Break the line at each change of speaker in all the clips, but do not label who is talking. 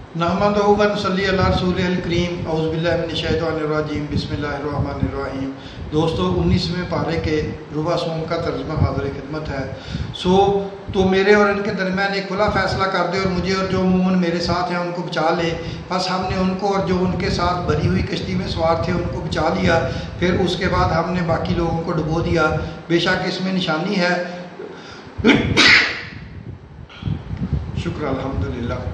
नहमदुहु व नसल्ली अला रसूलिल करीम औज़ु बिल्लाहि मिनश शैतानिर रजीम बिस्मिल्लाहिर रहमानिर रहीम। दोस्तों 19वें पारे के रुबा सोम का तर्जुमा हाज़िर खिदमत है। तो मेरे और इनके दरमियान एक खुला फ़ैसला कर दे और मुझे और जो मोमिन मेरे साथ हैं उनको बचा ले। बस हमने उनको और जो उनके साथ भरी हुई कश्ती में सवार थे उनको बचा लिया, फिर उसके बाद हमने बाकी लोगों को डुबो दिया। बेशक इसमें निशानी है। शुक्र अल्हम्दुलिल्लाह।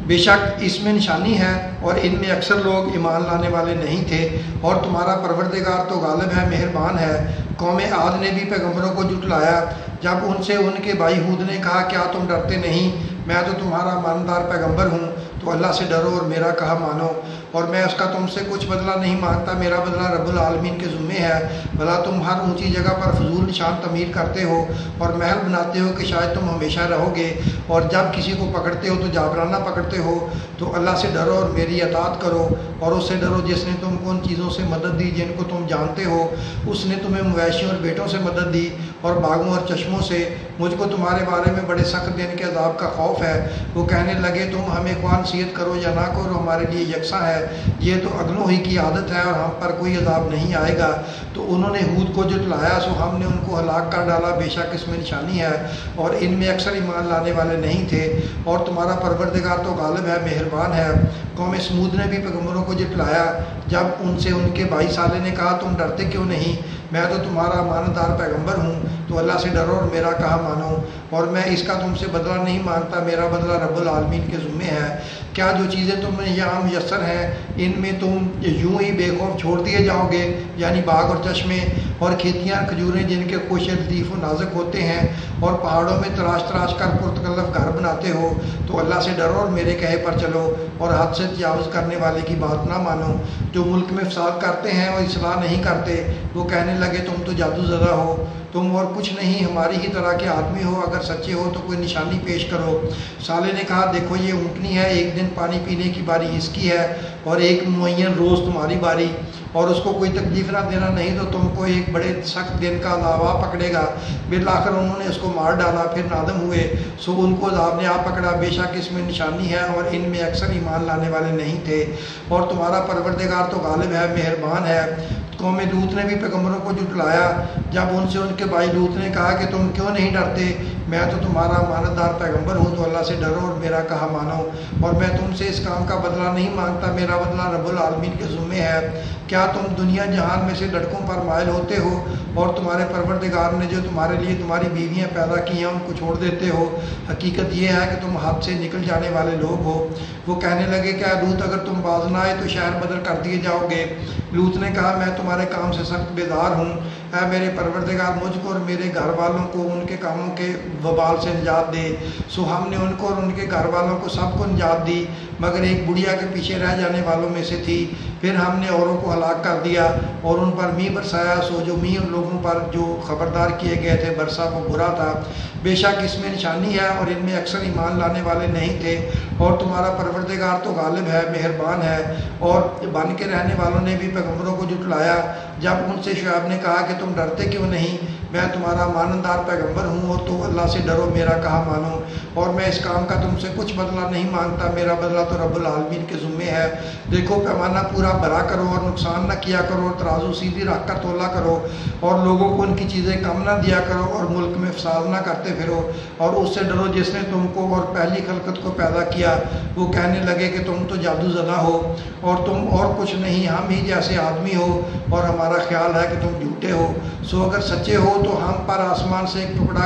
बेशक इसमें निशानी है और इनमें अक्सर लोग ईमान लाने वाले नहीं थे। और तुम्हारा परवरदिगार तो गालिब है, मेहरबान है। कौम आद ने भी पैगम्बरों को जुटलाया जब उनसे उनके भाई हूद ने कहा क्या तुम डरते नहीं, मैं तो तुम्हारा ईमानदार पैगम्बर हूँ, तो अल्लाह से डरो और मेरा कहा मानो। और मैं उसका तुमसे कुछ बदला नहीं मांगता, मेरा बदला रब्बुल आलमीन के ज़िम्मे है। भला तुम हर ऊंची जगह पर फजूल निशान तमीर करते हो और महल बनाते हो कि शायद तुम हमेशा रहोगे, और जब किसी को पकड़ते हो तो जाबराना पकड़ते हो। तो अल्लाह से डरो और मेरी अतात करो, और उससे डरो जिसने तुमको उन चीज़ों से मदद दी जिनको तुम जानते हो। उसने तुम्हें मवेशियों और बेटों से मदद दी और बागों और चश्मों से। मुझको तुम्हारे बारे में बड़े सख्त दिन के अजाब का खौफ है। वो कहने लगे तुम हमें कौन नसीहत करो या ना करो, हमारे लिए यकसा है, ये तो अगलों ही की आदत है और हम पर कोई अजाब नहीं आएगा। तो उन्होंने हूद को जुटलाया, सो हमने उनको हलाक कर डाला। बेशक इसमें निशानी है और इनमें अक्सर ईमान लाने वाले नहीं थे। और तुम्हारा परवरदिगार तो गालिब है, मेहरबान है। कौम समूद ने भी पैगम्बरों को जुटलाया जब उनसे उनके भाई साले ने कहा तुम डरते क्यों नहीं, मैं तो तुम्हारा अमानतदार पैगम्बर हूँ, तो अल्लाह से डरो और मेरा कहा मानो। और मैं इसका तुमसे बदला नहीं मांगता, मेरा बदला रब्बुल आलमीन के ज़िम्मे है। क्या जो चीज़ें तुम्हें यहाँ मुयस्सर हैं इनमें तुम यूं ही बेखौफ छोड़ दिए जाओगे, यानी बाग और चश्मे और खेतियाँ खजूरें जिनके खुश लतीफ़ व नाजुक होते हैं, और पहाड़ों में तराश तराश कर पुरतकल्लफ घर बनाते हो, तो अल्लाह से डरो और मेरे कहे पर चलो और हद से तजावुज़ करने वाले की बात ना मानो। जो मुल्क में फसाद करते हैं और इस्लाह नहीं करते, वो कहने लगे तुम तो जादू ज़दा हो, तुम और कुछ नहीं हमारी ही तरह के आदमी हो, अगर सच्चे हो तो कोई निशानी पेश करो। साले ने कहा देखो ये ऊँटनी है, एक दिन पानी पीने की बारी इसकी है और एक मुअय्यन रोज़ तुम्हारी बारी, और उसको कोई तकलीफ ना देना नहीं तो तुमको एक बड़े सख्त दिन का अलावा पकड़ेगा। बिलाखिर उन्होंने उसको मार डाला, फिर नादम हुए सो उनको अज़ाब ने आ पकड़ा। बेशक इसमें निशानी है और इनमें अक्सर ईमान लाने वाले नहीं थे। और तुम्हारा परवरदिगार तो गालिब है, मेहरबान है। कौम लूत ने भी पैगम्बरों को जुटलाया जब उनसे उनके भाई लूत ने कहा कि तुम क्यों नहीं डरते, मैं तो तुम्हारा अमानतदार पैगम्बर हूँ, तो अल्लाह से डरो और मेरा कहा मानो। और मैं तुमसे इस काम का बदला नहीं मांगता, मेरा बदला रब्बुल आलमीन के ज़िम्मे है। क्या तुम दुनिया जहान में से लड़कों पर मायल होते हो और तुम्हारे परवरदिगार ने जो तुम्हारे लिए तुम्हारी बीवियाँ पैदा की हैं उनको छोड़ देते हो? हकीकत ये है कि तुम हाथ से निकल जाने वाले लोग हो। वो कहने लगे क्या लूत अगर तुम बाज ना आए तो शहर बदर कर दिए जाओगे। लूत ने कहा मैं तुम्हारे काम से सख्त बेजार हूँ। ऐ मेरे परवरदिगार मुझको और मेरे घर वालों को उनके कामों के वबाल से निजात दे। सो हमने उनको और उनके घर वालों को सबको निजात दी, मगर एक बुढ़िया के पीछे रह जाने वालों में से थी। फिर हमने औरों को हलाक कर दिया और उन पर मींह बरसाया, सो जो मींह उन लोगों पर जो खबरदार किए गए थे बरसा वो बुरा था। बेशक इसमें निशानी है और इनमें अक्सर ईमान लाने वाले नहीं थे। और तुम्हारा परवरदिगार तो गालिब है, मेहरबान है। और बन के रहने वालों ने भी पैगम्बरों को जुटलाया जब उनसे शुआइब ने कहा कि तुम डरते क्यों नहीं, मैं तुम्हारा ईमानदार पैगम्बर हूँ, तो अल्लाह से डरो मेरा कहा मानो। और मैं इस काम का तुमसे कुछ बदला नहीं मांगता, मेरा बदला तो रब्बुल आलमीन के ज़िम्मे है। देखो पैमाना पूरा भरा करो और नुकसान न किया करो, और तराजू सीधी रख कर तोला करो, और लोगों को उनकी चीज़ें कम ना दिया करो, और मुल्क में फसाद ना करते फिरो। और उससे डरो जिसने तुमको और पहली खलकत को पैदा किया। वो कहने लगे कि तुम तो जादू ज़दा हो और तुम और कुछ नहीं, हम ही जैसे आदमी हो, और हमारा ख्याल है कि तुम झूठे हो। सो अगर सच्चे हो तो हम पर आसमान से एक टुकड़ा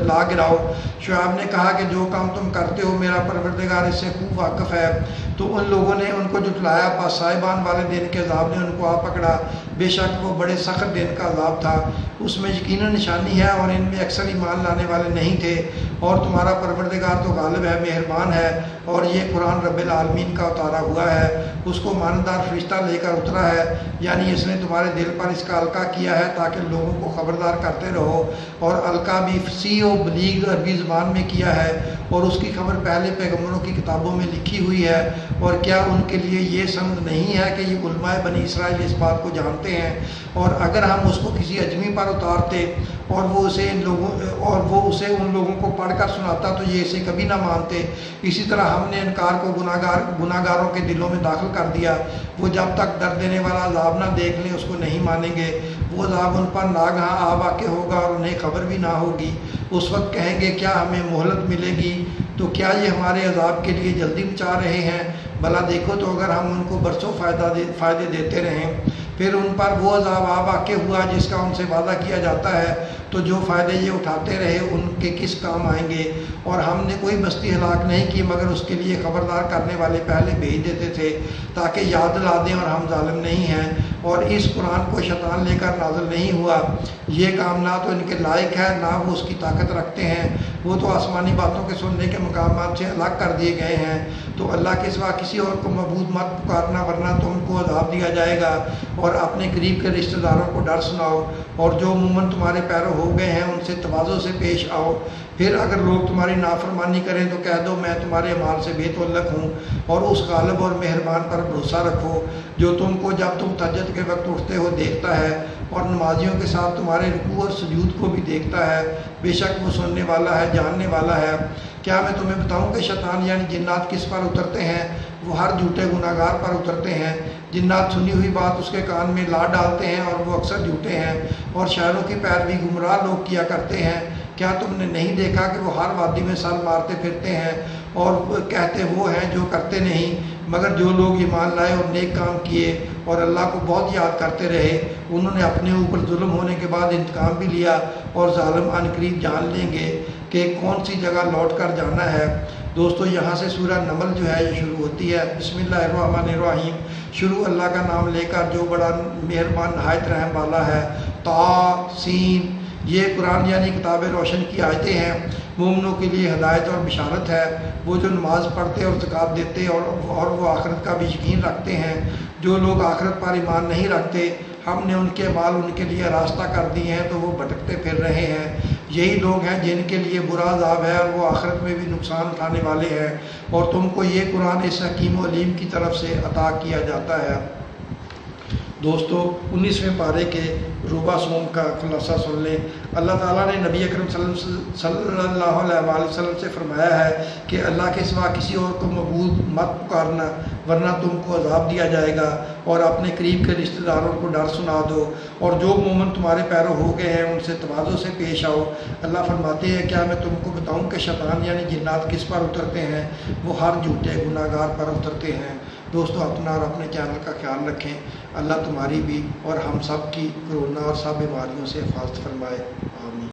ला गिराओ। शुआइब ने कहा कि जो काम तुम करते हो मेरा परवरदिगार इससे खूब वाकिफ़ है। तो उन लोगों ने उनको जुटलाया, पास साहिबान वाले दिन के अजाब ने उनको आ पकड़ा। बेशक वो बड़े सख्त दिन का अजाब था, उसमें यकीनन निशानी है और इनमें अक्सर ईमान लाने वाले नहीं थे। और तुम्हारा परवरदिगार तो गालिब है, मेहरबान है। और ये कुरान रब्बिल आलमीन का उतारा हुआ है, उसको मानदार फरिश्ता लेकर उतरा है, यानी इसने तुम्हारे दिल पर इसका अलका किया है ताकि लोगों को खबरदार करते रहो। और अलका भी फसीह व बलीग अरबी ज़बान में किया है اور اس کی خبر پہلے پیغمبروں کی کتابوں میں لکھی ہوئی ہے، اور کیا ان کے لیے یہ سند نہیں ہے کہ یہ علماء بنی اسرائیل اس بات کو جانتے ہیں؟ اور اگر ہم اس کو کسی اجمی پر اتارتے اور وہ اسے ان لوگوں کو پڑھ کر سناتا تو یہ اسے کبھی نہ مانتے۔ اسی طرح ہم نے انکار کو گناہ گاروں کے دلوں میں داخل کر دیا، وہ جب تک درد دینے والا عذاب نہ دیکھ لیں اس کو نہیں مانیں گے۔ وہ عذاب ان پر ناگہاں آ واقع ہوگا اور انہیں خبر بھی نہ ہوگی۔ اس وقت کہیں گے کیا ہمیں مہلت ملے گی؟ تو کیا یہ ہمارے عذاب کے لیے جلدی مچا رہے ہیں؟ بھلا دیکھو تو اگر ہم ان کو برسوں فائدے دیتے رہیں، پھر ان پر وہ عذاب آ واقع ہوا جس کا ان سے وعدہ کیا جاتا ہے، تو جو فائدے یہ اٹھاتے رہے ان کے کس کام آئیں گے؟ اور ہم نے کوئی بستی ہلاک نہیں کی مگر اس کے لیے خبردار کرنے والے پہلے بھیج دیتے تھے تاکہ یاد دلا دیں، اور ہم ظالم نہیں ہیں۔ اور اس قرآن کو شیطان لے کر نازل نہیں ہوا، یہ کام نہ تو ان کے لائق ہے نہ وہ اس کی طاقت رکھتے ہیں، وہ تو آسمانی باتوں کے سننے کے مقامات سے الگ کر دیے گئے ہیں۔ تو اللہ کے سوا کسی اور کو معبود مت پکارنا ورنہ تم کو عذاب دیا جائے گا، اور اپنے قریب کے رشتہ داروں کو ڈر سناؤ، اور جو عموماً تمہارے پیرو ہو گئے ہیں ان سے تواضع سے پیش آؤ۔ پھر اگر لوگ تمہاری نافرمانی کریں تو کہہ دو میں تمہارے اعمال سے بے تعلق ہوں، اور اس غالب اور مہربان پر بھروسہ رکھو جو تم کو جب تم تہجد کے وقت اٹھتے ہو دیکھتا ہے، اور نمازیوں کے ساتھ تمہارے رکوع اور سجود کو بھی دیکھتا ہے۔ بے شک وہ سننے والا ہے، جاننے والا ہے۔ کیا میں تمہیں بتاؤں کہ شیطان یعنی جنات کس پر اترتے ہیں؟ وہ ہر جھوٹے گناہ گار پر اترتے ہیں۔ جنات سنی ہوئی بات اس کے کان میں لا ڈالتے ہیں اور وہ اکثر جھوٹے ہیں، اور شاعروں کی پیروی گمراہ لوگ کیا کرتے ہیں۔ کیا تم نے نہیں دیکھا کہ وہ ہر وادی میں سر مارتے پھرتے ہیں اور کہتے وہ ہیں جو کرتے نہیں؟ مگر جو لوگ ایمان لائے اور نیک کام کیے اور اللہ کو بہت یاد کرتے رہے، انہوں نے اپنے اوپر ظلم ہونے کے بعد انتقام بھی لیا، اور ظالم عنقریب جان لیں گے کہ کون سی جگہ لوٹ کر جانا ہے۔ دوستو یہاں سے سورہ نمل جو ہے یہ شروع ہوتی ہے۔ بسم اللہ الرحمن الرحیم، شروع اللہ کا نام لے کر جو بڑا مہربان نہایت رحم والا ہے۔ سین، یہ قرآن یعنی کتاب روشن کی آیتیں ہیں، مومنوں کے لیے ہدایت اور بشارت ہے، وہ جو نماز پڑھتے اور زکوٰۃ دیتے اور وہ آخرت کا بھی یقین رکھتے ہیں۔ جو لوگ آخرت پر ایمان نہیں رکھتے ہم نے ان کے اعمال ان کے لیے راستہ کر دیے ہیں تو وہ بھٹکتے پھر رہے ہیں۔ یہی لوگ ہیں جن کے لیے برا عذاب ہے اور وہ آخرت میں بھی نقصان اٹھانے والے ہیں، اور تم کو یہ قرآن اس حکیم و علیم کی طرف سے عطا کیا جاتا ہے۔ دوستو 19ویں پارے کے ربع سوم کا خلاصہ سن لیں۔ اللہ تعالیٰ نے نبی اکرم صلی اللہ علیہ وآلہ وسلم سے فرمایا ہے کہ اللہ کے سوا کسی اور کو معبود مت پکارنا ورنہ تم کو عذاب دیا جائے گا، اور اپنے قریب کے رشتہ داروں کو ڈر سنا دو، اور جو مومن تمہارے پیرو ہو گئے ہیں ان سے تواضع سے پیش آؤ۔ اللہ فرماتے ہیں کیا میں تم کو بتاؤں کہ شیطان یعنی جنات کس پر اترتے ہیں؟ وہ ہر جھوٹے گناہ گار پر اترتے ہیں۔ دوستو اپنا اور اپنے چینل کا خیال رکھیں۔ اللہ تمہاری بھی اور ہم سب کی کورونا اور سب بیماریوں سے حفاظت فرمائے۔ آمین۔